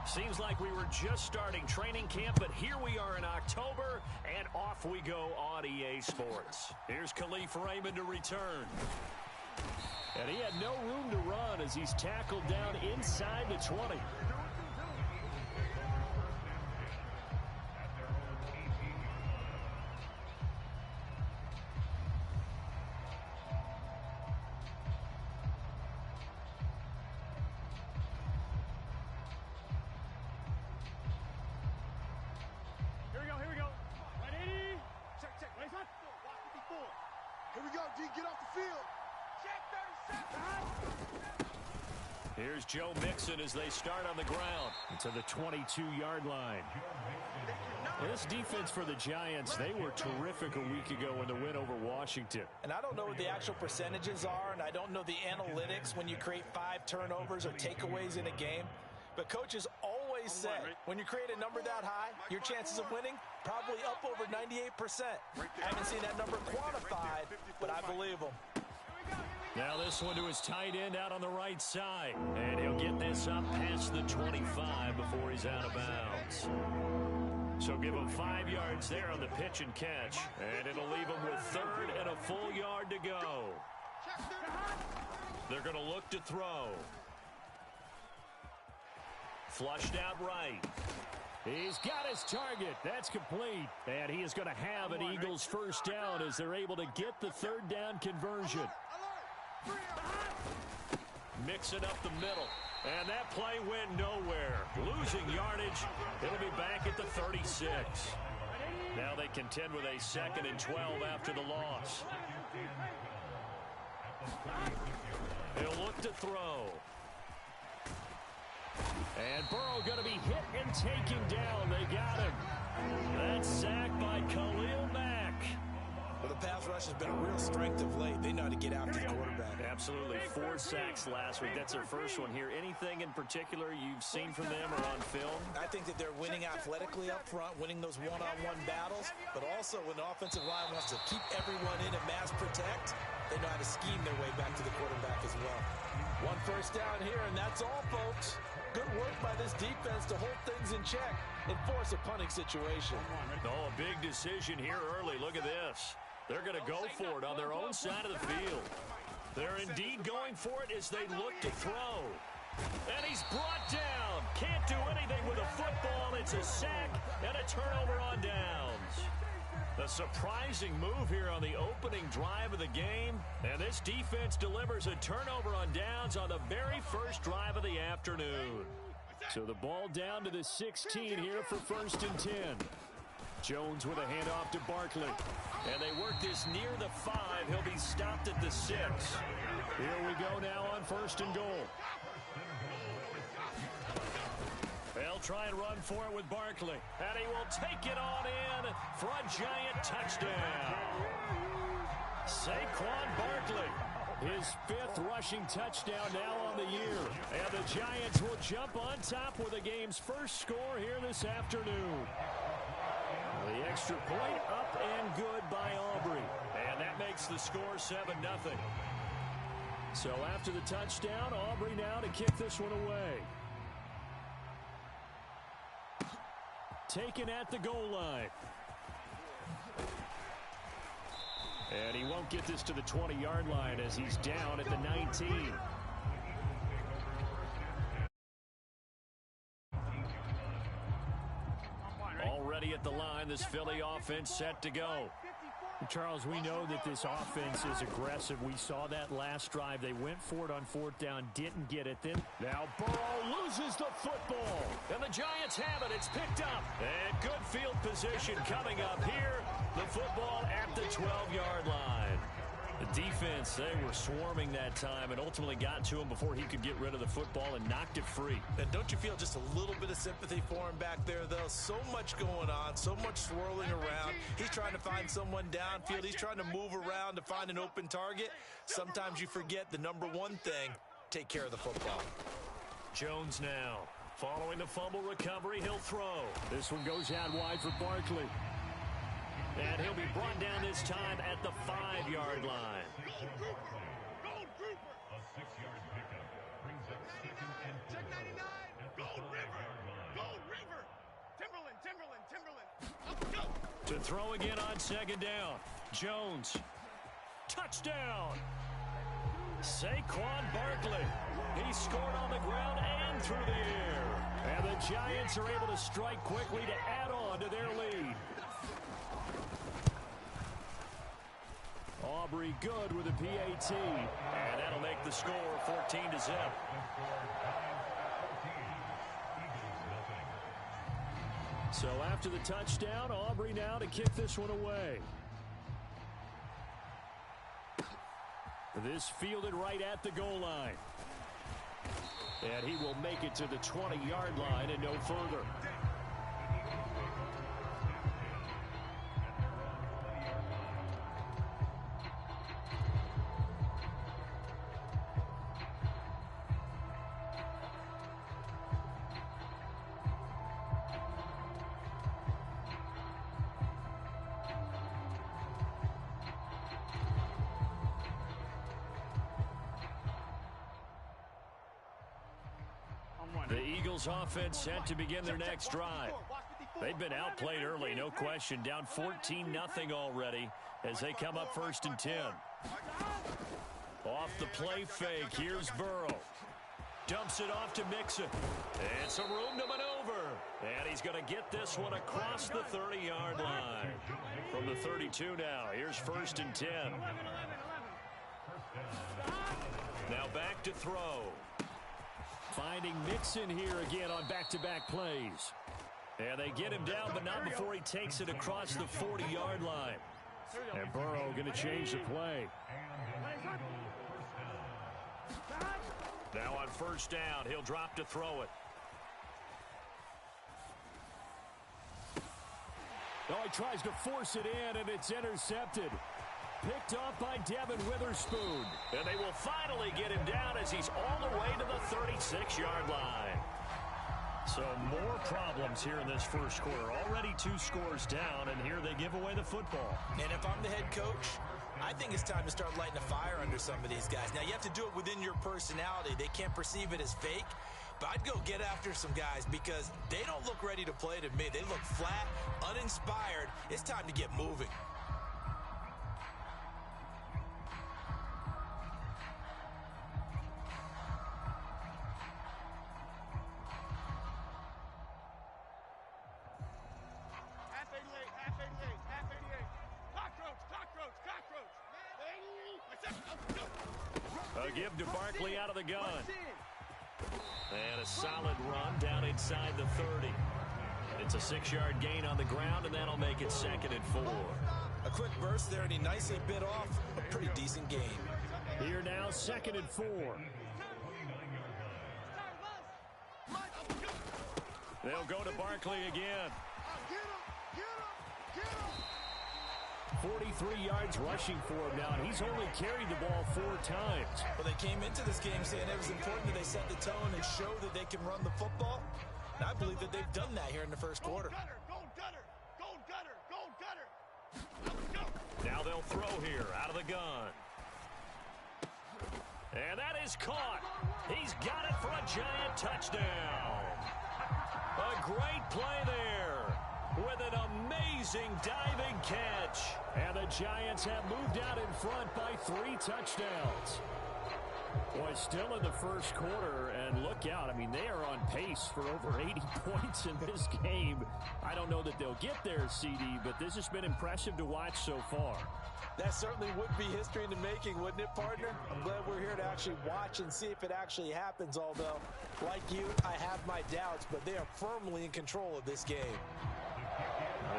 Seems like we were just starting training camp, but here we are in October, and off we go on EA Sports. Here's Khalif Raymond to return. And he had no room to run as he's tackled down inside the 20. Here's Joe Mixon as they start on the ground to the 22-yard line. This defense for the Giants, they were terrific a week ago in the win over Washington. And I don't know what the actual percentages are, and I don't know the analytics when you create 5 turnovers or takeaways in a game. But coaches always say when you create a number that high, your chances of winning probably up over 98%. I haven't seen that number quantified, but I believe them. Now this one to his tight end out on the right side. And he'll get this up past the 25 before he's out of bounds. So give him 5 yards there on the pitch and catch. And it'll leave him with 3rd and a full yard to go. They're going to look to throw. Flushed out right. He's got his target. That's complete. And he is going to have an Eagles first down as they're able to get the 3rd down conversion. Mix it up the middle. And that play went nowhere. Losing yardage. It'll be back at the 36. Now they contend with a 2nd and 12 after the loss. He'll look to throw. And Burrow going to be hit and taken down. They got him. That's sacked by Khalil Mack. Well, the pass rush has been a real strength of late. They know how to get after the quarterback. Absolutely. 4 sacks last week. That's their first one here. Anything in particular you've seen from them or on film? I think that they're winning athletically up front, winning those one-on-one battles, but also when the offensive line wants to keep everyone in and mass protect, they know how to scheme their way back to the quarterback as well. 1 first down here, and that's all, folks. Good work by this defense to hold things in check and force a punting situation. Oh, a big decision here early. Look at this. They're going to go for it on their own side of the field. They're indeed going for it as they look to throw. And he's brought down. Can't do anything with a football. It's a sack and a turnover on downs. A surprising move here on the opening drive of the game. And this defense delivers a turnover on downs on the very first drive of the afternoon. So the ball down to the 16 here for 1st and 10. Jones with a handoff to Barkley. And they work this near the 5. He'll be stopped at the 6. Here we go now on 1st and goal. They'll try and run for it with Barkley. And he will take it on in for a giant touchdown. Saquon Barkley, his 5th rushing touchdown now on the year. And the Giants will jump on top with the game's first score here this afternoon. The extra point up and good by Aubrey. And that makes the score 7-0. So after the touchdown, Aubrey now to kick this one away. Taken at the goal line. And he won't get this to the 20-yard line as he's down at the 19. Already at the line, this Philly offense set to go. Charles, we know that this offense is aggressive. We saw that last drive. They went for it on 4th down, didn't get it. Then now Burrow loses the football. And the Giants have it. It's picked up. And good field position coming up here. The football at the 12-yard line. The defense, they were swarming that time and ultimately got to him before he could get rid of the football and knocked it free. And don't you feel just a little bit of sympathy for him back there, though? So much going on, so much swirling around. He's trying to find someone downfield. He's trying to move around to find an open target. Sometimes you forget the number one thing, take care of the football. Jones now. Following the fumble recovery, he'll throw. This one goes out wide for Barkley. And he'll be brought down this time at the 5-yard line. Gold Grouper. A 6-yard pickup brings up 2nd and 10. Check 99. Gold River. To throw again on second down. Jones. Touchdown. Saquon Barkley. He scored on the ground and through the air. And the Giants are able to strike quickly to add on to their lead. Aubrey good with a PAT. And that'll make the score 14-0. So after the touchdown, Aubrey now to kick this one away. This fielded right at the goal line. And he will make it to the 20-yard line and no further. The Eagles offense set to begin their next drive. They've been outplayed early, no question. Down 14-0 already as they come up 1st and 10. Off the play fake, here's Burrow. Dumps it off to Mixon. And some room to maneuver. And he's going to get this one across the 30-yard line. From the 32 now, here's 1st and 10. Now back to throw. Finding Mixon here again on back-to-back plays. And they get him down, but not before he takes it across the 40-yard line. And Burrow going to change the play. Now on 1st down, he'll drop to throw it. Oh, he tries to force it in, and it's intercepted. Picked off by Devin Witherspoon. And they will finally get him down as he's all the way to the 36-yard line. So more problems here in this first quarter. Already 2 scores down, and here they give away the football. And if I'm the head coach, I think it's time to start lighting a fire under some of these guys. Now, you have to do it within your personality. They can't perceive it as fake. But I'd go get after some guys because they don't look ready to play to me. They look flat, uninspired. It's time to get moving. A give to Barkley out of the gun. And a solid run down inside the 30. It's a 6-yard gain on the ground, and that'll make it 2nd and 4. A quick burst there, and he nicely bit off a pretty decent gain. Here now, 2nd and 4. They'll go to Barkley again. 43 yards rushing for him now, and he's only carried the ball 4 times. Well, they came into this game saying it was important that they set the tone and show that they can run the football. And I believe that they've done that here in the first quarter. Now they'll throw here out of the gun. And that is caught. He's got it for a giant touchdown. A great play there with an amazing diving catch. And the Giants have moved out in front by 3 touchdowns. Boy, still in the first quarter, and look out. I mean, they are on pace for over 80 points in this game. I don't know that they'll get there, CD, but this has been impressive to watch so far. That certainly would be history in the making, wouldn't it, partner? I'm glad we're here to actually watch and see if it actually happens, although, like you, I have my doubts, but they are firmly in control of this game.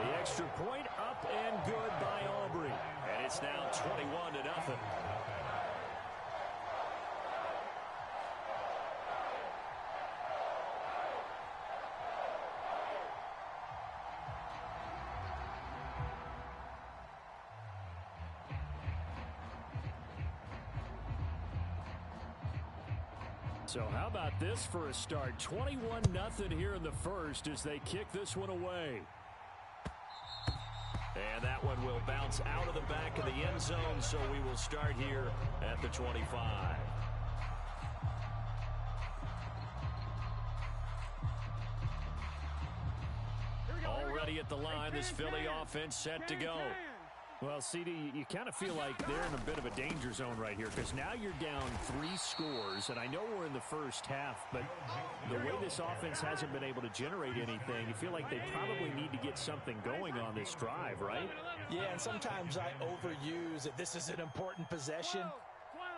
The extra point up and good by Aubrey. And it's now 21-0. So how about this for a start? 21-0 here in the first as they kick this one away. And that one will bounce out of the back of the end zone, so we will start here at the 25. ready at the line. This Philly offense set to go. Well, CD, you kind of feel like they're in a bit of a danger zone right here because now you're down 3 scores, and I know we're in the first half, but the way this offense hasn't been able to generate anything, you feel like they probably need to get something going on this drive, right? Yeah, and sometimes I overuse that this is an important possession,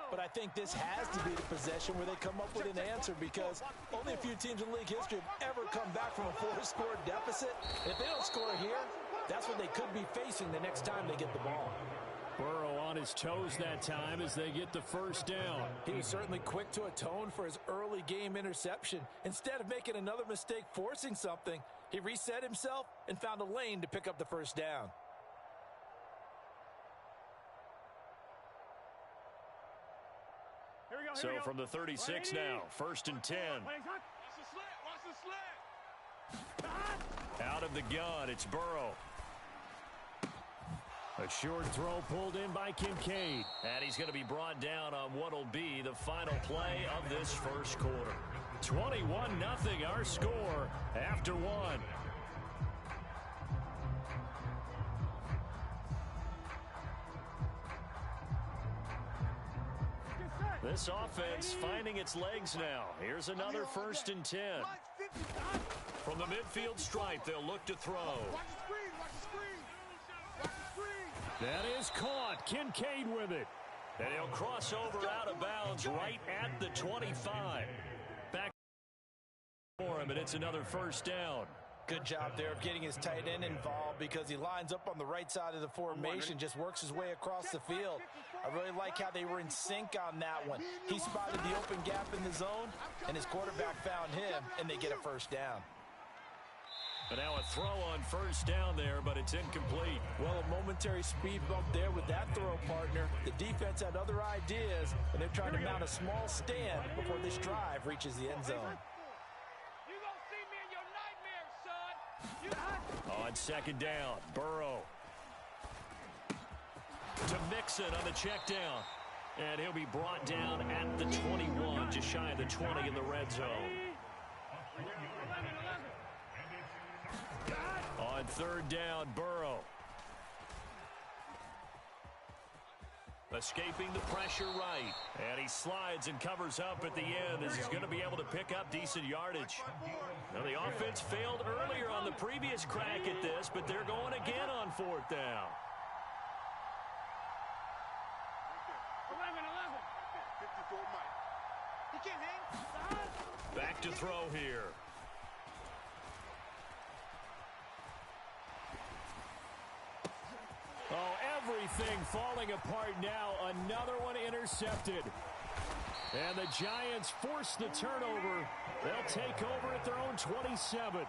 but I think this has to be the possession where they come up with an answer because only a few teams in league history have ever come back from a 4-score deficit. If they don't score here, that's what they could be facing the next time they get the ball. Burrow on his toes that time as they get the first down. He was certainly quick to atone for his early game interception. Instead of making another mistake forcing something, he reset himself and found a lane to pick up the first down. So from the 36 now, 1st and 10. Out of the gun, it's Burrow. A short throw pulled in by Kincaid. And he's going to be brought down on what will be the final play of this first quarter. 21-0 our score after 1. This offense finding its legs now. Here's another 1st and 10. From the midfield stripe, they'll look to throw. That is caught. Kincaid with it. And he'll cross over out of bounds right at the 25. Back for him, and it's another first down. Good job there of getting his tight end involved because he lines up on the right side of the formation, just works his way across the field. I really like how they were in sync on that one. He spotted the open gap in the zone, and his quarterback found him, and they get a first down. But now a throw on first down there, but it's incomplete. Well, a momentary speed bump there with that throw, partner. The defense had other ideas, and they're trying to mount a small stand before this drive reaches the end zone. On 2nd down, Burrow. To Mixon on the check down. And he'll be brought down at the 21, just shy of the 20 in the red zone. On 3rd down, Burrow. Escaping the pressure right. And he slides and covers up at the end as he's going to be able to pick up decent yardage. Now the offense failed earlier on the previous crack at this, but they're going again on 4th down. 11. Back to throw here. Oh, everything falling apart now. Another one intercepted. And the Giants force the turnover. They'll take over at their own 27.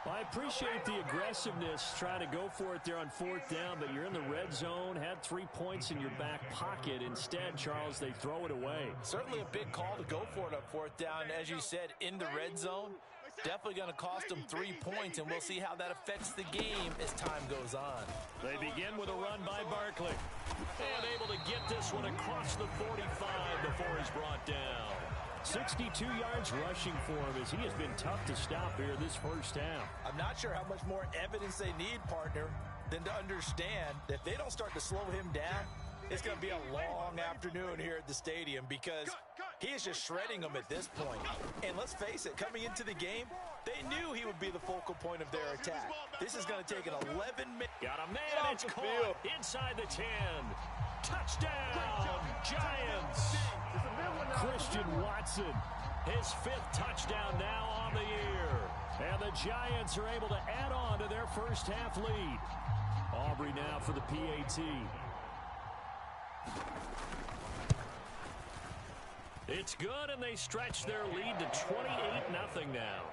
I appreciate the aggressiveness trying to go for it there on 4th down, but you're in the red zone, had 3 points in your back pocket. Instead, Charles, they throw it away. Certainly a big call to go for it on 4th down. As you said, in the red zone, definitely going to cost them 3 points, and we'll see how that affects the game as time goes on. They begin with a run by Barkley. And able to get this one across the 45 before he's brought down. 62 yards rushing for him as he has been tough to stop here this first half. I'm not sure how much more evidence they need, partner, than to understand that if they don't start to slow him down, it's going to be a long afternoon here at the stadium because he is just shredding them at this point. And let's face it, coming into the game, they knew he would be the focal point of their attack. This is going to take an 11-minute. Got a man, it's caught inside the 10. Touchdown, Giants. Christian Watson, his 5th touchdown now on the year. And the Giants are able to add on to their first half lead. Aubrey now for the PAT. It's good, and they stretch their lead to 28-0 now.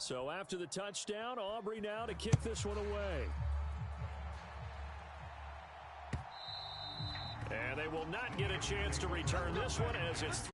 So after the touchdown, Aubrey now to kick this one away. And they will not get a chance to return this one as it's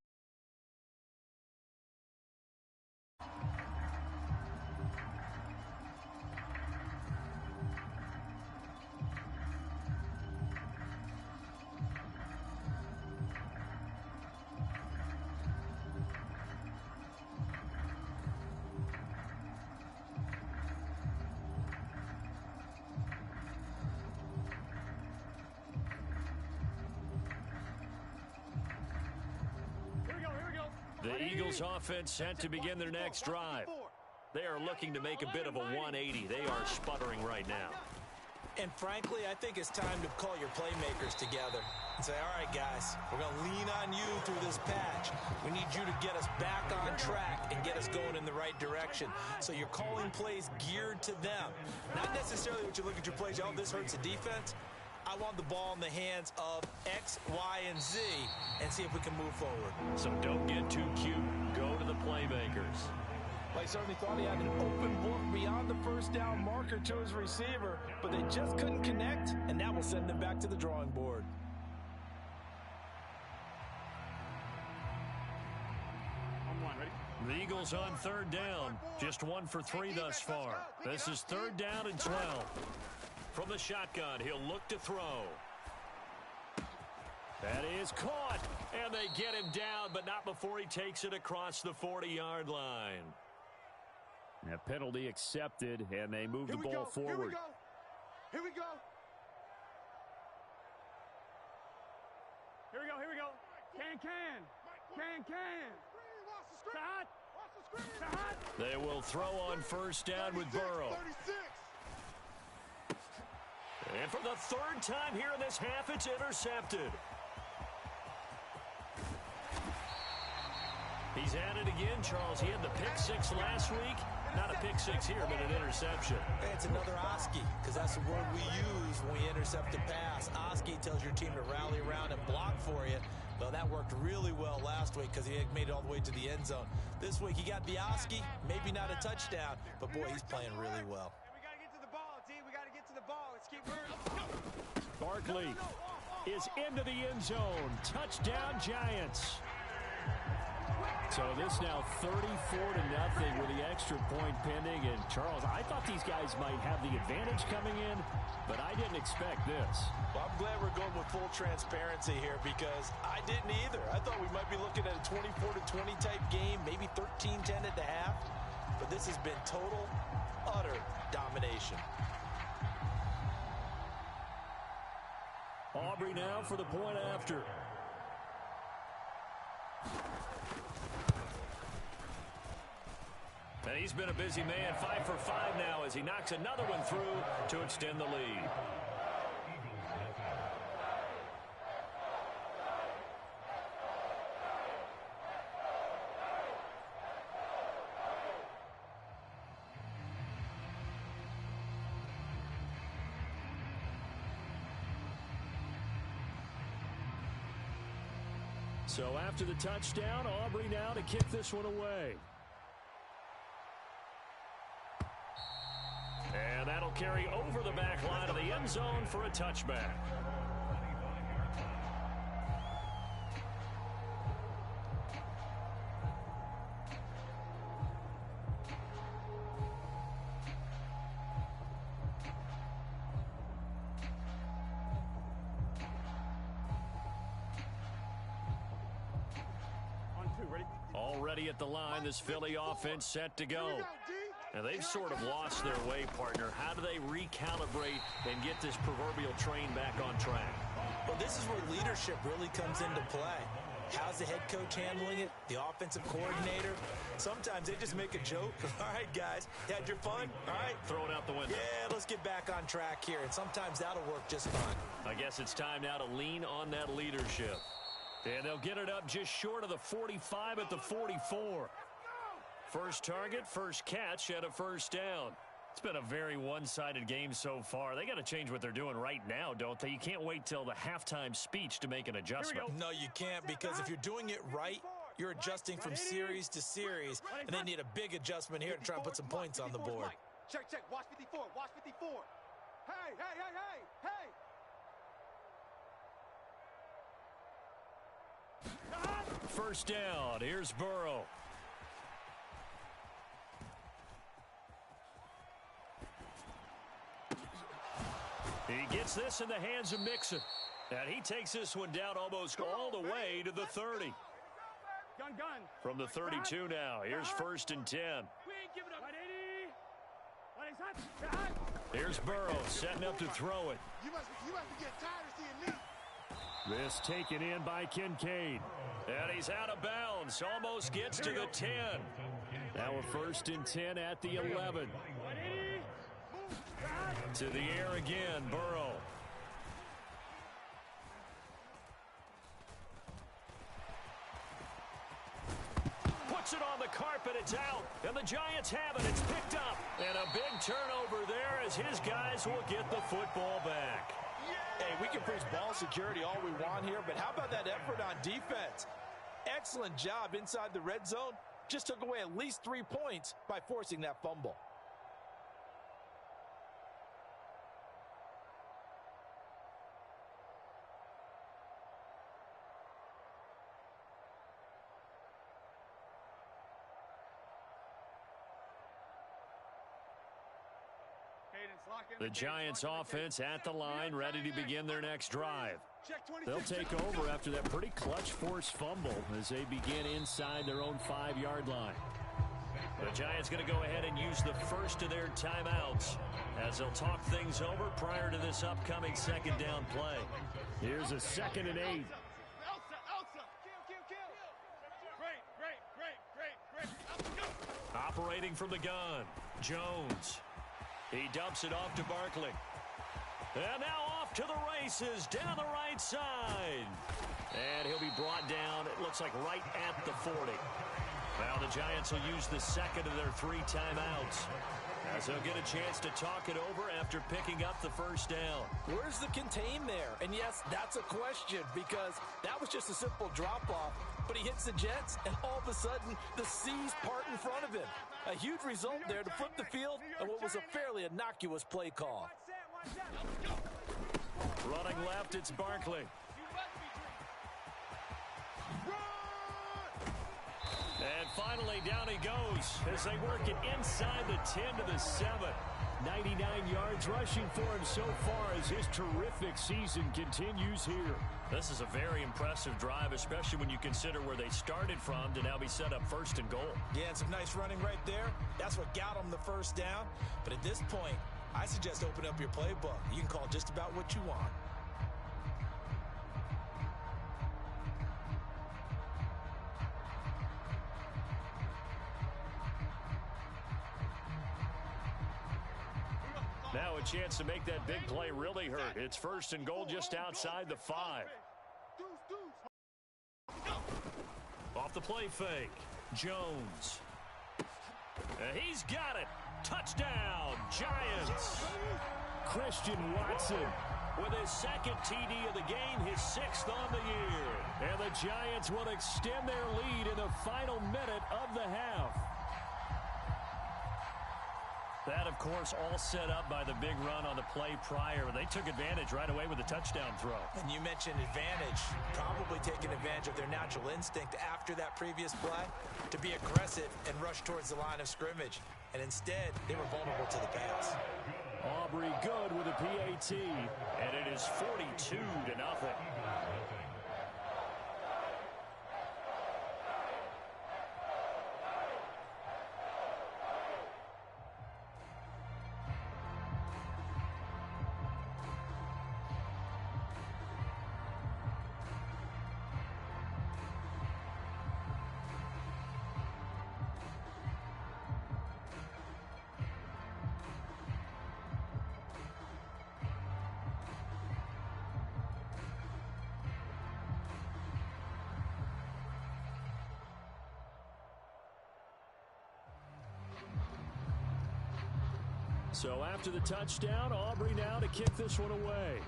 the Eagles offense set to begin their next drive. They are looking to make a bit of a 180. They are sputtering right now. And frankly, I think it's time to call your playmakers together and say, all right, guys, we're going to lean on you through this patch. We need you to get us back on track and get us going in the right direction. So you're calling plays geared to them. Not necessarily what you look at your plays, oh, this hurts the defense. I want the ball in the hands of X, Y, and Z and see if we can move forward. So don't get too cute. Go to the playmakers. Well, he certainly thought he had an open book beyond the first down marker to his receiver, but they just couldn't connect, and that will send them back to the drawing board. The Eagles on third down. Just 1 for 3 thus far. This is 3rd down and 12. From the shotgun, he'll look to throw. That is caught, and they get him down, but not before he takes it across the 40-yard line. A penalty accepted, and they move the ball forward. Here we go. They will throw on first down with Burrow. And for the 3rd time here in this half, it's intercepted. He's at it again, Charles. He had the pick 6 last week. Not a pick 6 here, but an interception. Hey, it's another Oski, because that's the word we use when we intercept a pass. Oski tells your team to rally around and block for you. Well, that worked really well last week because he made it all the way to the end zone. This week, he got the Oski, maybe not a touchdown, but boy, he's playing really well. We got to get to the ball, team. We got to get to the ball. Let's keep moving. Barkley is into the end zone. Touchdown, Giants. So this now 34-0 with the extra point pending. And Charles, I thought these guys might have the advantage coming in, but I didn't expect this. Well, I'm glad we're going with full transparency here because I didn't either. I thought we might be looking at a 24-20 type game, maybe 13-10 at the half. But this has been total, utter domination. Aubrey now for the point after. And he's been a busy man, 5 for 5 now as he knocks another one through to extend the lead. So after the touchdown, Aubrey now to kick this one away. And that'll carry over the back line of the end zone for a touchback. Already at the line, this Philly offense set to go. Now, they've sort of lost their way, partner. How do they recalibrate and get this proverbial train back on track? Well, this is where leadership really comes into play. How's the head coach handling it? The offensive coordinator? Sometimes they just make a joke. All right, guys, you had your fun? All right. Throw it out the window. Yeah, let's get back on track here. And sometimes that'll work just fine. I guess it's time now to lean on that leadership. And they'll get it up just short of the 45 at the 44. First target, first catch, and a first down. It's been a very one-sided game so far. They got to change what they're doing right now, don't they? You can't wait till the halftime speech to make an adjustment. No, you can't, because if you're doing it right, You're adjusting from series to series, and they need a big adjustment here to try and put some points on the board. Check. Watch 54. Watch 54. Hey. First down. Here's Burrow. He gets this in the hands of Mixon. And he takes this one down almost all the way to the 30. Gun. From the 32 now. Here's first and 10. We ain't giving up. Here's Burrow setting up to throw it. You must be getting tired of seeing me. This taken in by Kincaid. And he's out of bounds. Almost gets to the 10. Now a first and 10 at the 11. To the air again, Burrow. Puts it on the carpet, it's out, and the Giants have it, it's picked up. And a big turnover there as his guys will get the football back. Hey, we can preach ball security all we want here, but how about that effort on defense? Excellent job inside the red zone. Just took away at least 3 points by forcing that fumble. The Giants offense at the line, ready to begin their next drive. They'll take over after that pretty clutch forced fumble as they begin inside their own 5-yard line. The Giants going to go ahead and use the first of their timeouts as they'll talk things over prior to this upcoming second down play. Here's a 2nd and 8. Elsa. Great. Operating from the gun, Jones. He dumps it off to Barkley. And now off to the races down the right side. And he'll be brought down, it looks like right at the 40. Now the Giants will use the second of their 3 timeouts as they'll get a chance to talk it over after picking up the first down. Where's the contain there? And yes, that's a question because that was just a simple drop-off. But he hits the Jets, and all of a sudden, the seas part in front of him. A huge result there to flip the field and what was a fairly innocuous play call. Running left, it's Barkley. And finally, down he goes as they work it inside the 10 to the 7. 99 yards rushing for him so far as his terrific season continues here. This is a very impressive drive, especially when you consider where they started from to now be set up first and goal. Yeah, and some nice running right there. That's what got them the first down. But at this point, I suggest open up your playbook. You can call just about what you want. Now a chance to make that big play really hurt. It's first and goal just outside the 5. Off the play fake, Jones. And he's got it. Touchdown, Giants. Christian Watson with his second TD of the game, his 6th on the year. And the Giants will extend their lead in the final minute of the half. That, of course, all set up by the big run on the play prior. They took advantage right away with the touchdown throw. And you mentioned advantage, probably taking advantage of their natural instinct after that previous play to be aggressive and rush towards the line of scrimmage. And instead, they were vulnerable to the pass. Aubrey good with a PAT. And it is 42-0. So after the touchdown, Aubrey now to kick this one away.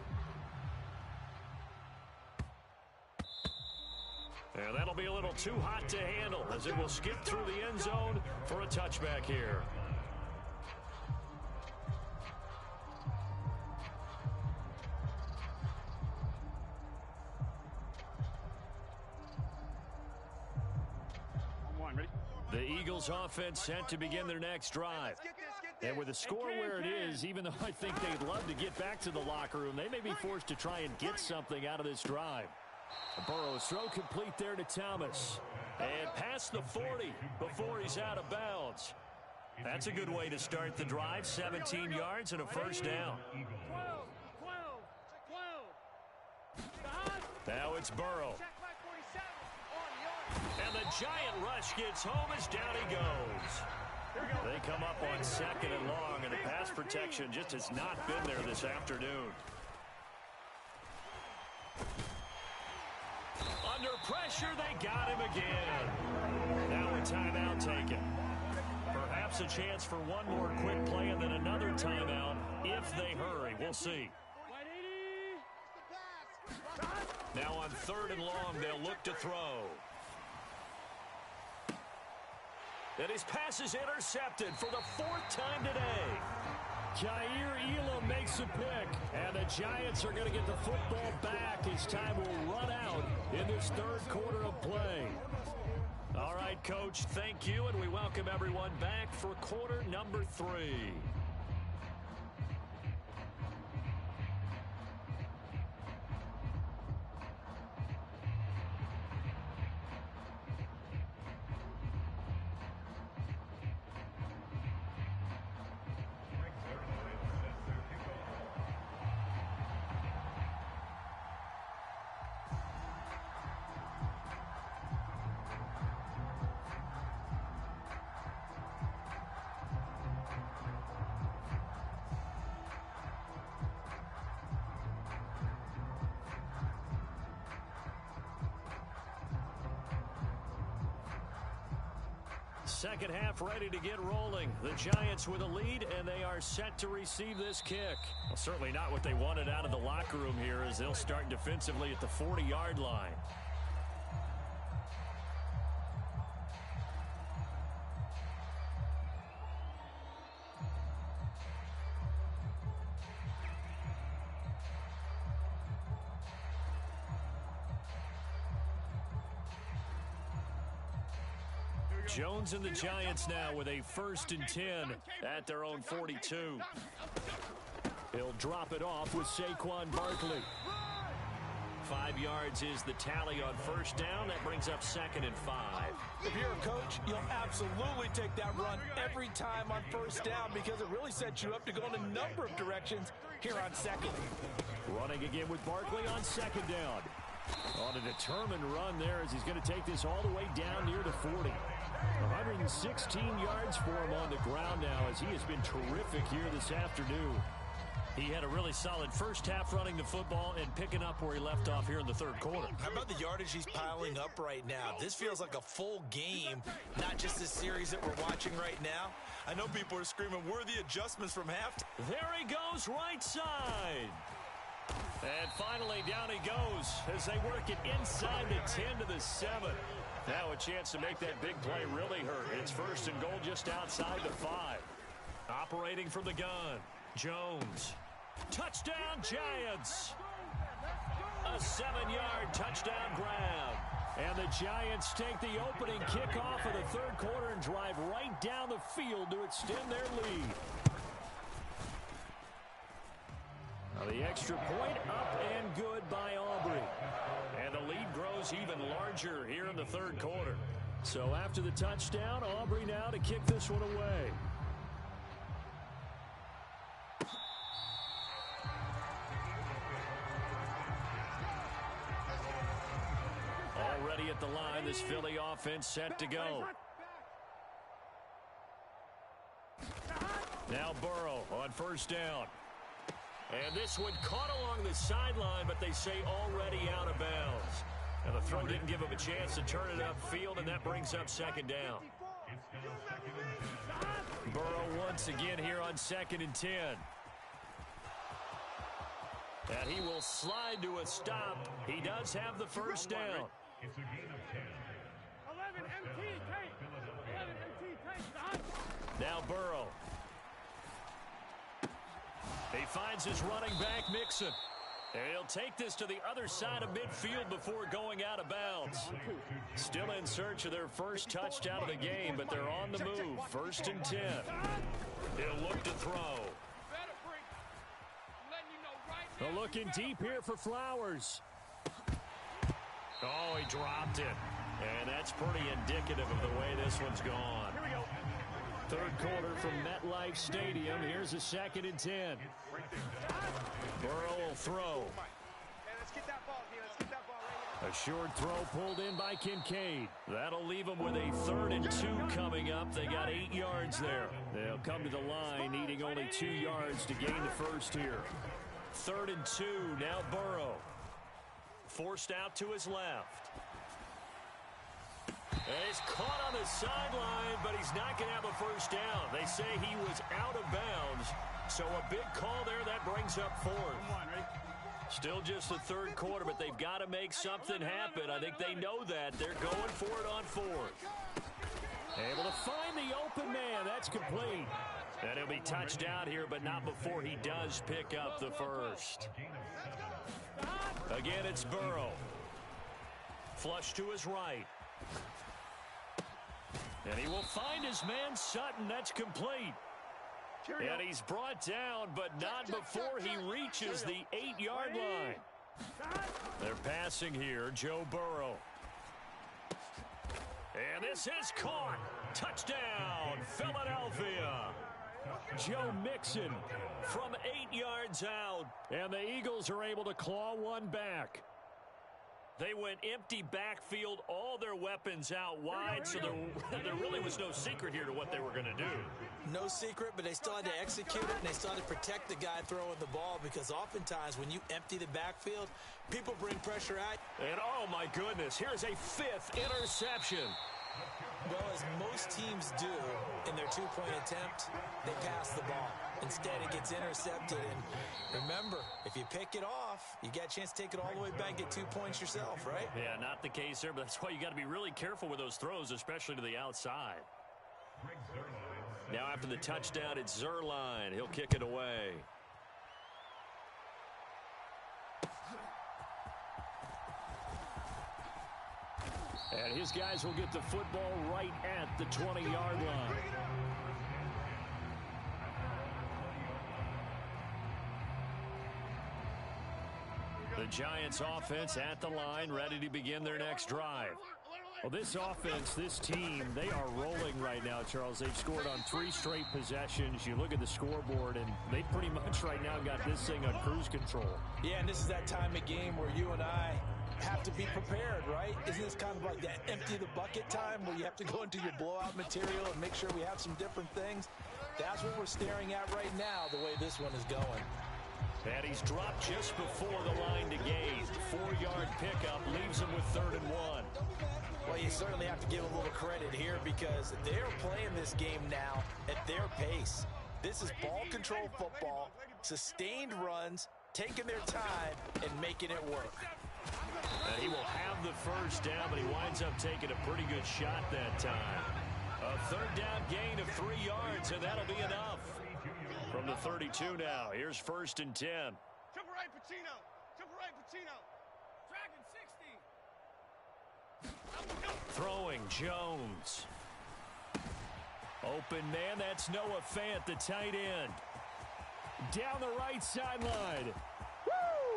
And that'll be a little too hot to handle as it will skip through the end zone for a touchback here. The Eagles offense set to begin their next drive. And with the score where it is, even though I think they'd love to get back to the locker room, they may be forced to try and get something out of this drive. Burrow's throw complete there to Thomas. And past the 40 before he's out of bounds. That's a good way to start the drive. 17 yards and a first down. Now it's Burrow. And the giant rush gets home as down he goes. They come up on 2nd and long, and the pass protection just has not been there this afternoon. Under pressure, they got him again. Now a timeout taken. Perhaps a chance for one more quick play and then another timeout if they hurry. We'll see. Now on 3rd and long, they'll look to throw. And his pass is intercepted for the 4th time today. Jair Elam makes a pick, and the Giants are going to get the football back as time will run out in this 3rd quarter of play. All right, Coach, thank you, and we welcome everyone back for quarter number 3. Second half ready to get rolling. The Giants with a lead, and they are set to receive this kick. Well, certainly not what they wanted out of the locker room here as they'll start defensively at the 40-yard line. Jones and the Giants now with a 1st and 10 at their own 42. He'll drop it off with Saquon Barkley. 5 yards is the tally on 1st down. That brings up 2nd and 5. If you're a coach, you'll absolutely take that run every time on 1st down because it really sets you up to go in a number of directions here on 2nd. Running again with Barkley on 2nd down. On a determined run there as he's going to take this all the way down near the 40. 116 yards for him on the ground now as he has been terrific here this afternoon. He had a really solid first half running the football and picking up where he left off here in the 3rd quarter. How about the yardage he's piling up right now? This feels like a full game, not just this series that we're watching right now. I know people are screaming, worthy adjustments from half. There he goes, right side. And finally, down he goes as they work it inside the 10 to the 7. Now a chance to make that big play really hurt. It's 1st and goal just outside the 5. Operating from the gun, Jones. Touchdown, Giants. A 7-yard touchdown grab. And the Giants take the opening kickoff of the 3rd quarter and drive right down the field to extend their lead. Now the extra point up and good by Aubrey. And the lead grows even larger here in the 3rd quarter. So after the touchdown, Aubrey now to kick this one away. Already at the line, this Philly offense set to go. Now Burrow on 1st down. And this one caught along the sideline, but they say already out of bounds. And the throw didn't give him a chance to turn it upfield, and that brings up 2nd down. Burrow once again here on 2nd and 10. And he will slide to a stop. He does have the 1st down. It's a gain of 10. 11 MT, take. 11 MT, take. Now Burrow. He finds his running back, Mixon. And he'll take this to the other side of midfield before going out of bounds. Still in search of their first touchdown of the game, but they're on the move. 1st and 10. He'll look to throw. They're looking deep here for Flowers. Oh, he dropped it. And that's pretty indicative of the way this one's gone. Here we go. 3rd quarter from MetLife Stadium. Here's a 2nd and 10. Burrow will throw. Hey, let's get that ball here. Let's get that ball right here. A short throw pulled in by Kincaid. That'll leave them with a 3rd and 2 coming up. They got 8 yards there. They'll come to the line needing only 2 yards to gain the first here. 3rd and 2. Now Burrow. Forced out to his left. And he's caught on the sideline, but he's not going to have a first down. They say he was out of bounds. So a big call there. That brings up 4th. Still just the 3rd quarter, but they've got to make something happen. I think they know that. They're going for it on 4th. Able to find the open man. That's complete. And he'll be touched down here, but not before he does pick up the first. Again, it's Burrow. Flush to his right. And he will find his man Sutton. That's complete. And he's brought down, but not before he reaches the 8-yard line. They're passing here. Joe Burrow. And this is caught. Touchdown, Philadelphia. Joe Mixon from 8 yards out. And the Eagles are able to claw one back. They went empty backfield, all their weapons out wide, so there really was no secret here to what they were going to do. No secret, but they still had to execute it, and they still had to protect the guy throwing the ball, because oftentimes when you empty the backfield, people bring pressure out. And oh my goodness, here's a 5th interception. Well, as most teams do in their 2-point attempt, they pass the ball. Instead, it gets intercepted. And remember, if you pick it off, you get a chance to take it all the way back and get 2 points yourself, right? Yeah, not the case there, but that's why you got to be really careful with those throws, especially to the outside. Now after the touchdown, it's Zerline. He'll kick it away. And his guys will get the football right at the 20-yard line. The Giants offense at the line, ready to begin their next drive. Well, this offense, this team, they are rolling right now, Charles. They've scored on 3 straight possessions. You look at the scoreboard, and they pretty much right now got this thing on cruise control. Yeah, and this is that time of game where you and I have to be prepared, right? Isn't this kind of like that empty the bucket time where you have to go into your blowout material and make sure we have some different things? That's what we're staring at right now, the way this one is going. And he's dropped just before the line to gain. 4-yard pickup leaves him with 3rd and 1. Well, you certainly have to give a little credit here because they're playing this game now at their pace. This is ball control football, sustained runs, taking their time, and making it work. And he will have the first down, but he winds up taking a pretty good shot that time. A 3rd down gain of 3 yards, and that'll be enough. From the 32 now, here's 1st and 10. Triple right, Pacino. Triple right, Pacino. Dragon 60. Throwing Jones. Open man, that's Noah Fant, the tight end. Down the right sideline.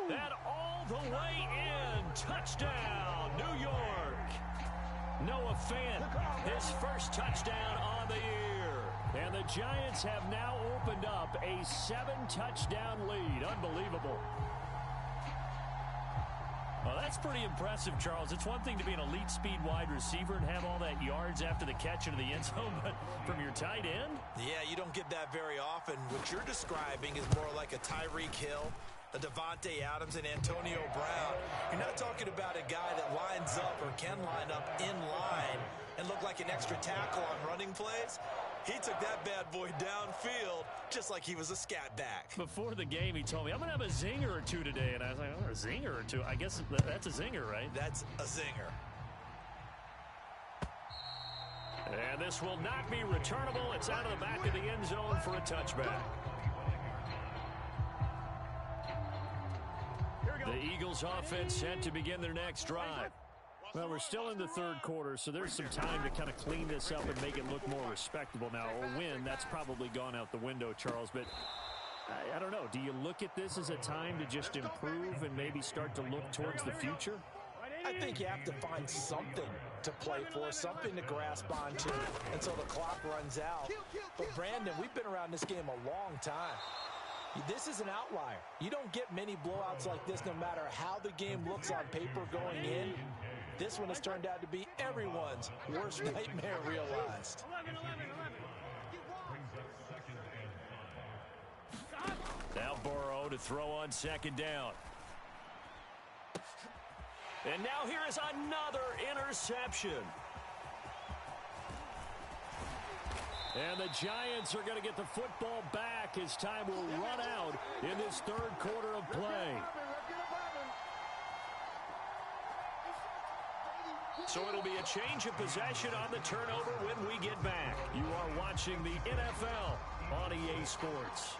That all the way in. Touchdown, New York. Noah Fant, his first touchdown on the year. And the Giants have now opened up a 7-touchdown lead. Unbelievable. Well, that's pretty impressive, Charles. It's one thing to be an elite speed wide receiver and have all that yards after the catch into the end zone, but from your tight end? Yeah, you don't get that very often. What you're describing is more like a Tyreek Hill, a Devontae Adams, and Antonio Brown. You're not talking about a guy that lines up or can line up in line and look like an extra tackle on running plays. He took that bad boy downfield just like he was a scat back. Before the game, he told me, I'm going to have a zinger or two today. And I was like, oh, a zinger or two? I guess that's a zinger, right? That's a zinger. And this will not be returnable. It's out of the back of the end zone for a touchback. The Eagles offense set to begin their next drive. Well, we're still in the third quarter, so there's some time to kind of clean this up and make it look more respectable. Now, a win, that's probably gone out the window, Charles, but I don't know. Do you look at this as a time to just improve and maybe start to look towards the future? I think you have to find something to play for, something to grasp onto until the clock runs out. But, Brandon, we've been around this game a long time. This is an outlier. You don't get many blowouts like this no matter how the game looks on paper going in. This one has turned out to be everyone's worst nightmare realized. 11. Now Burrow to throw on second down. And now here is another interception. And the Giants are going to get the football back as time will run out in this third quarter of play. So it'll be a change of possession on the turnover when we get back. You are watching the NFL on EA Sports.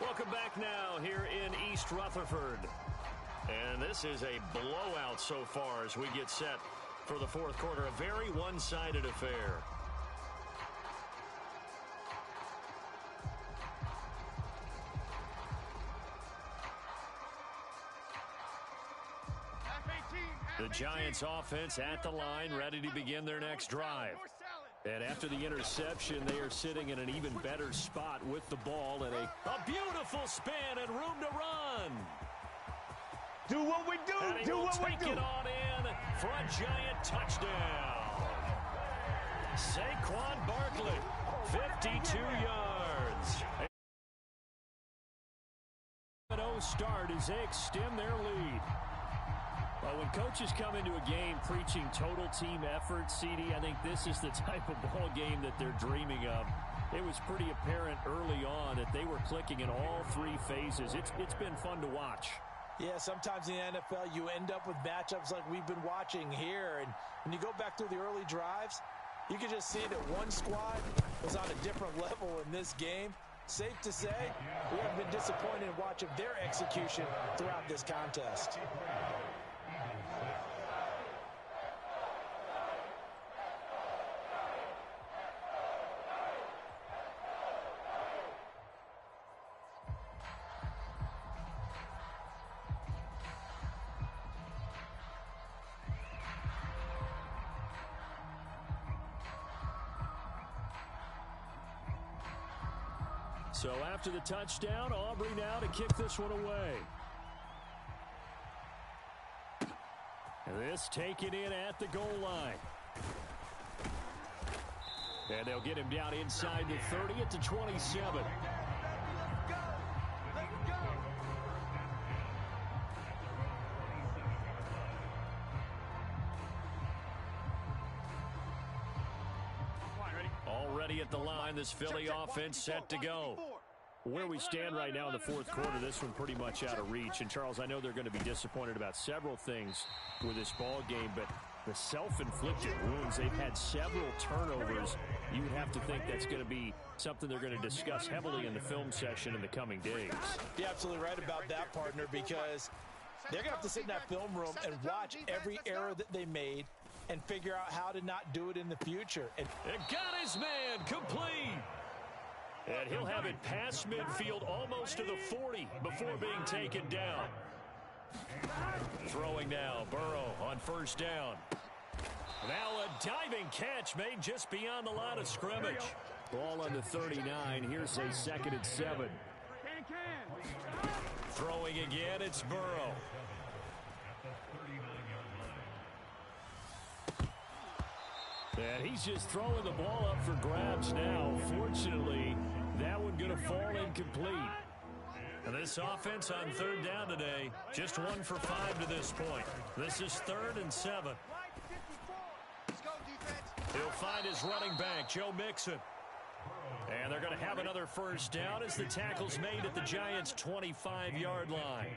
Welcome back now here in East Rutherford. And this is a blowout so far as we get set for the fourth quarter. A very one-sided affair. The Giants offense at the line, ready to begin their next drive. And after the interception, they are sitting in an even better spot with the ball and a beautiful spin and room to run. Do what we do. And he will take it on in for a Giant touchdown. Saquon Barkley, 52 yards. 7-0 start as they extend their lead. Well, when coaches come into a game preaching total team effort, CD, I think this is the type of ball game that they're dreaming of. It was pretty apparent early on that they were clicking in all three phases. It's been fun to watch. Yeah, sometimes in the NFL you end up with matchups like we've been watching here. And when you go back through the early drives, you can just see that one squad was on a different level in this game. Safe to say, we have been disappointed in watching their execution throughout this contest. So after the touchdown, Aubrey now to kick this one away. And this taken in at the goal line. And they'll get him down inside the 30 at the 27. Already at the line, this Philly offense set to go. Where we stand right now in the fourth quarter, this one pretty much out of reach. And, Charles, I know they're going to be disappointed about several things with this ball game, but the self-inflicted wounds, they've had several turnovers. You would have to think that's going to be something they're going to discuss heavily in the film session in the coming days. You're absolutely right about that, partner, because they're going to have to sit in that film room and watch every error that they made and figure out how to not do it in the future. And got his man complete. And he'll have it past midfield almost to the 40 before being taken down. Throwing now, Burrow on first down. Now a diving catch made just beyond the line of scrimmage. Ball on the 39. Here's a 2nd and 7. Throwing again, it's Burrow. And he's just throwing the ball up for grabs now. Fortunately, that one going to fall incomplete. And this offense on third down today, just 1 for 5 to this point. This is 3rd and 7. He'll find his running back, Joe Mixon. And they're going to have another first down as the tackle's made at the Giants' 25-yard line.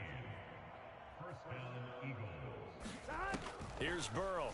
Here's Burrow.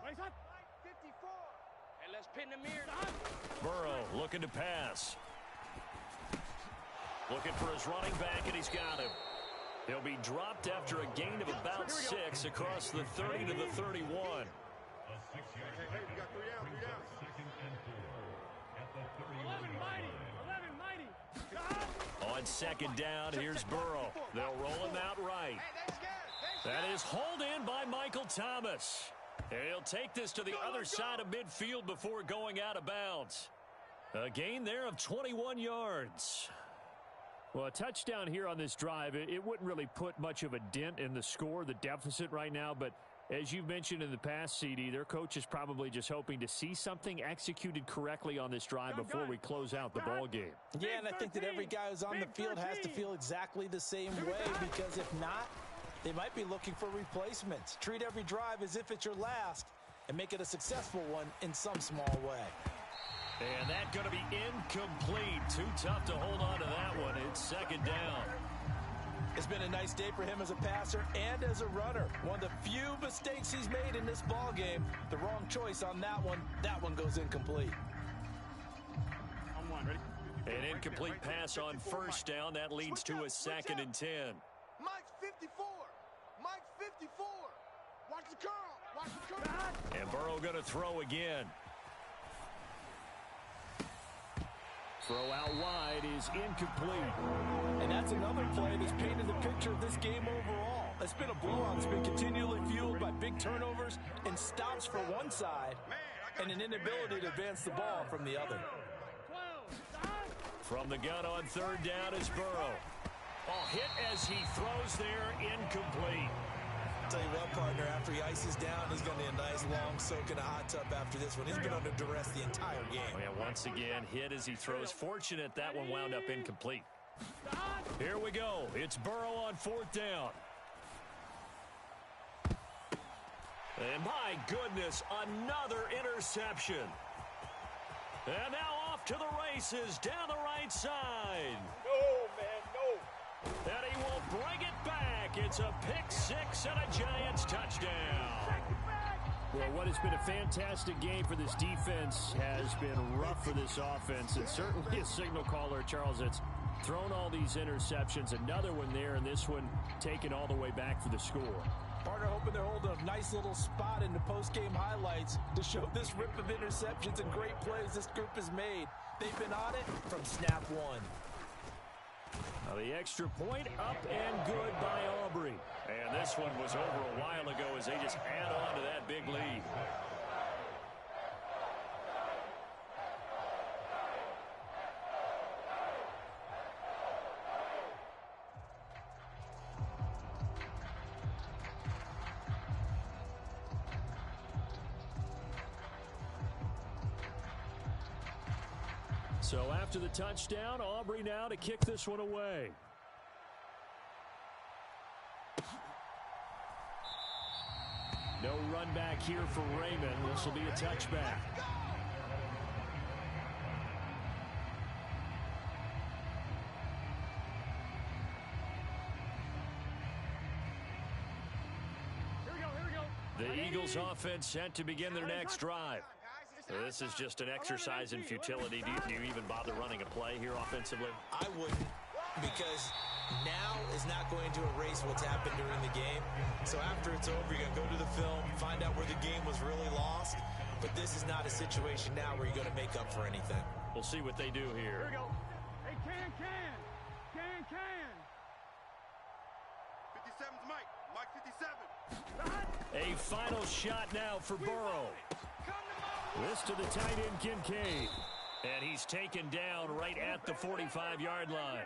Raise up. 54. Just pin the mirror. Burrow looking to pass. Looking for his running back, and he's got him. He'll be dropped after a gain of about 6 across the 30 to the 31. Hey, we got 3 down, 3 down. 11 mighty. On second down, here's Burrow. They'll roll him out right. That is hauled in by Michael Thomas. And he'll take this to the other side of midfield before going out of bounds. A gain there of 21 yards. Well, a touchdown here on this drive, it wouldn't really put much of a dent in the score, the deficit right now. But as you've mentioned in the past, CD, their coach is probably just hoping to see something executed correctly on this drive before we close out the ball game. Yeah, and I think that every guy who's on the field has to feel exactly the same way, because if not, they might be looking for replacements. Treat every drive as if it's your last and make it a successful one in some small way. And that's going to be incomplete. Too tough to hold on to that one. It's second down. It's been a nice day for him as a passer and as a runner. One of the few mistakes he's made in this ball game. The wrong choice on that one. That one goes incomplete. On one, ready? An incomplete pass on first down. That leads to a 2nd and 10. Mike's 54. Mike's 54. Watch the curl. Watch the curl. And Burrow going to throw again. Throw out wide is incomplete. And that's another play that's painted the picture of this game overall. It's been a blowout that's been continually fueled by big turnovers and stops for one side and an inability to advance the ball from the other. From the gun on third down is Burrow. Hit as he throws there, incomplete. Tell you what, partner, after he ices down, he's going to need a nice long soak in a hot tub after this one. He's been under duress the entire game. Oh, yeah, once again, hit as he throws. Fortunate that one wound up incomplete. Here we go. It's Burrow on fourth down. And my goodness, another interception. And now off to the races down the right side. No, man, no. And he will bring it back. It's a pick-6 and a Giants touchdown. Well, what has been a fantastic game for this defense has been rough for this offense. And certainly a signal caller, Charles, that's thrown all these interceptions. Another one there, and this one taken all the way back for the score. Partner hoping they're holding a nice little spot in the post-game highlights to show this rip of interceptions and great plays this group has made. They've been on it from snap one. Now the extra point up and good by Aubrey. And this one was over a while ago as they just add on to that big lead. So after the touchdown, Aubrey now to kick this one away. No run back here for Raymond. This will be a touchback. The Eagles offense set to begin their next drive. This is just an exercise in futility. Do you even bother running a play here offensively? I wouldn't, because now is not going to erase what's happened during the game. So after it's over, you're going to go to the film, find out where the game was really lost. But this is not a situation now where you're going to make up for anything. We'll see what they do here. Here we go. Hey, can. 57's Mike. Mike 57. A final shot now for Burrow. This to the tight end, Kincaid. And he's taken down right at the 45-yard line.